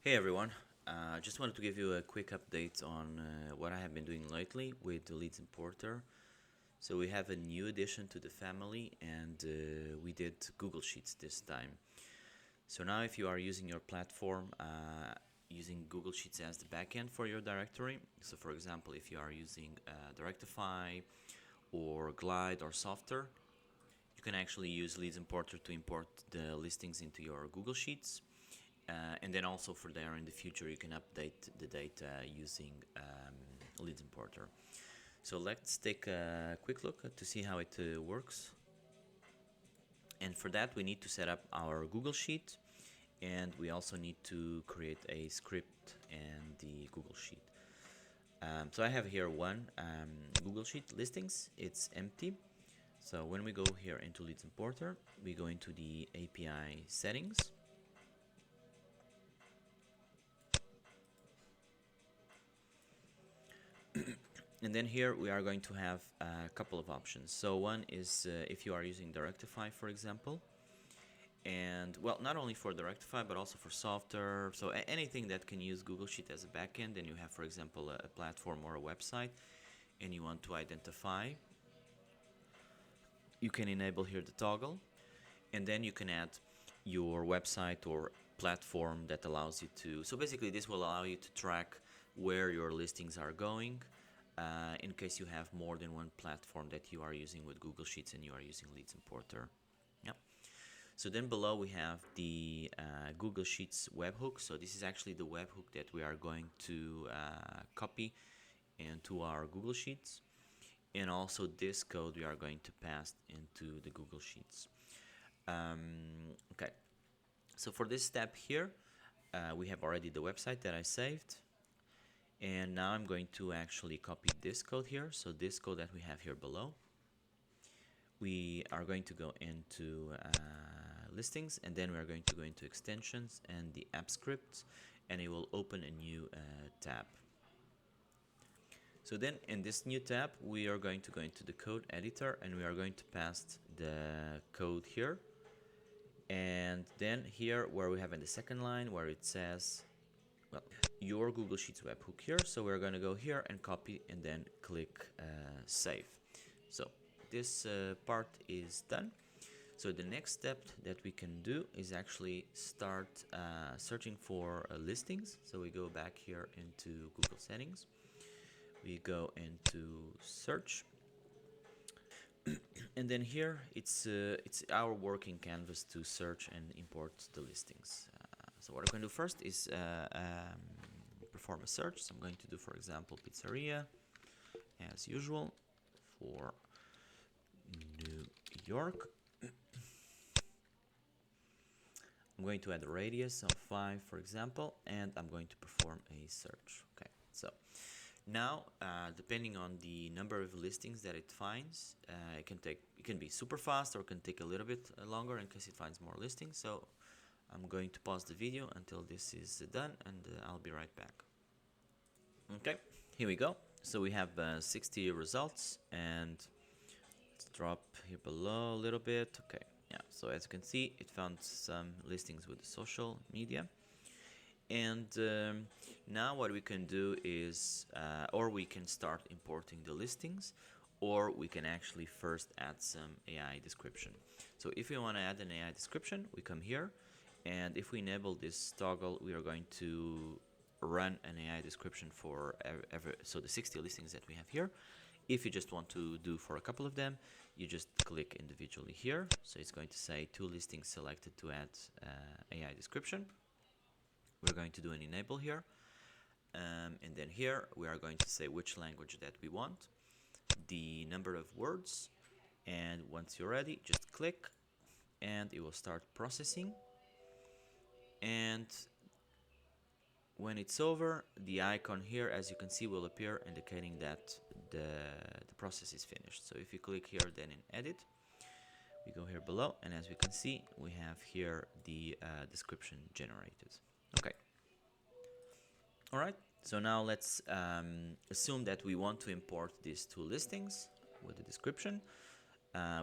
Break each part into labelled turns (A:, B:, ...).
A: Hey everyone, just wanted to give you a quick update on what I have been doing lately with the Leadsimporter. So we have a new addition to the family and we did Google Sheets this time. So now if you are using your platform, using Google Sheets as the backend for your directory, so for example if you are using Directify or Glide or Softr, you can actually use Leadsimporter to import the listings into your Google Sheets. And then also for there in the future you can update the data using Leadsimporter. So let's take a quick look to see how it works. And for that we need to set up our Google Sheet, and we also need to create a script in the Google Sheet. So I have here one Google Sheet listings, it's empty. So when we go here into Leadsimporter, we go into the API settings. And then here we are going to have a couple of options. So one is if you are using Directify, for example, and well, not only for Directify but also for Softr, so anything that can use Google Sheet as a backend, and you have, for example, a platform or a website and you want to identify, you can enable here the toggle, and then you can add your website or platform that allows you to, so basically this will allow you to track where your listings are going, in case you have more than one platform that you are using with Google Sheets and you are using Leadsimporter. Yep. So then below we have the Google Sheets webhook. So this is actually the webhook that we are going to copy into our Google Sheets, and also this code we are going to pass into the Google Sheets. Okay, so for this step here, we have already the website that I saved. And now I'm going to actually copy this code here. So this code that we have here below, we are going to go into listings, and then we are going to go into extensions and the app scripts, and it will open a new tab. So then in this new tab, we are going to go into the code editor, and we are going to paste the code here. And then here where we have in the second line where it says, well, your Google Sheets webhook here. So we're going to go here and copy and then click save. So this part is done. So the next step that we can do is actually start searching for listings. So we go back here into Google settings. We go into search. And then here it's our working canvas to search and import the listings. So what I'm going to do first is perform a search. So I'm going to do, for example, pizzeria as usual for New York. I'm going to add a radius of 5, for example, and I'm going to perform a search. Okay, so now depending on the number of listings that it finds, it can be super fast or can take a little bit longer in case it finds more listings. So I'm going to pause the video until this is done, and I'll be right back. Okay, here we go. So we have 60 results, and let's drop here below a little bit. Okay, yeah, so as you can see, it found some listings with the social media. And now what we can do is, or we can start importing the listings, or we can actually first add some AI description. So if we want to add an AI description, we come here, and if we enable this toggle, we are going to run an AI description for so the 60 listings that we have here. If you just want to do for a couple of them, you just click individually here. So it's going to say 2 listings selected to add AI description. We're going to do an enable here, and then here we are going to say which language that we want, the number of words, and once you're ready, just click and it will start processing. And when it's over, the icon here, as you can see, will appear indicating that the process is finished. So if you click here then in edit, we go here below, and as we can see, we have here the description generated. Okay. All right. So now let's assume that we want to import these 2 listings with the description.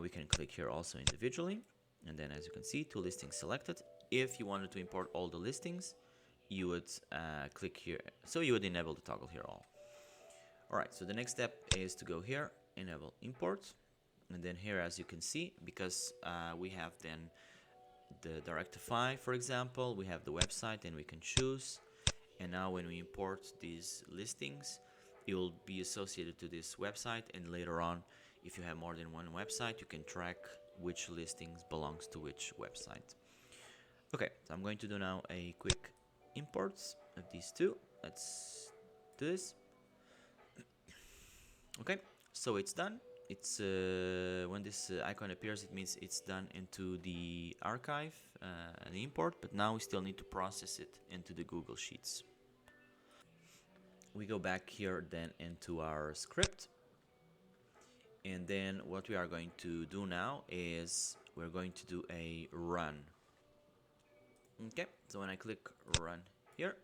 A: We can click here also individually, and then as you can see, 2 listings selected. If you wanted to import all the listings, you would click here. So you would enable the toggle here all. Alright, so the next step is to go here, enable import, and then here, as you can see, because we have then the Directify, for example, we have the website and we can choose, and now when we import these listings, it will be associated to this website, and later on, if you have more than one website, you can track which listings belongs to which website. Okay, so I'm going to do now a quick imports of these two. Let's do this. Okay, so it's done. It's when this icon appears, it means it's done into the archive, the import, but now we still need to process it into the Google Sheets. We go back here then into our script, and then what we are going to do now is we're going to do a run. Okay, so when I click run here,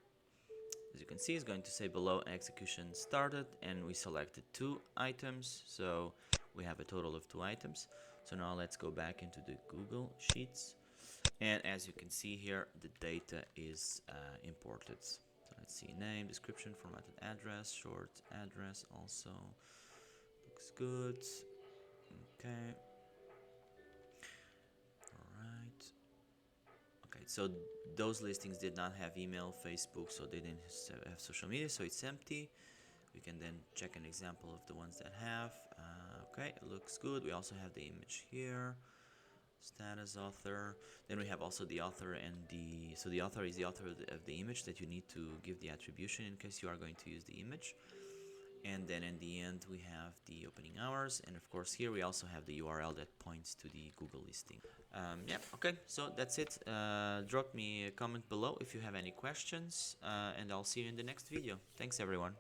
A: as you can see, it's going to say below execution started, and we selected 2 items, so we have a total of 2 items. So now let's go back into the Google Sheets, and as you can see here, the data is imported. So let's see, name, description, formatted address, short address also looks good. Okay. Alright. Okay, so those listings did not have email, Facebook, so they didn't have social media, so it's empty. We can then check an example of the ones that have. Okay, it looks good. We also have the image here, status author. Then we have also the author and so the author is the author of the image that you need to give the attribution in case you are going to use the image. And then in the end we have the opening hours, and of course here we also have the URL that points to the Google listing. Yeah, okay, so that's it. Drop me a comment below if you have any questions, and I'll see you in the next video. Thanks everyone.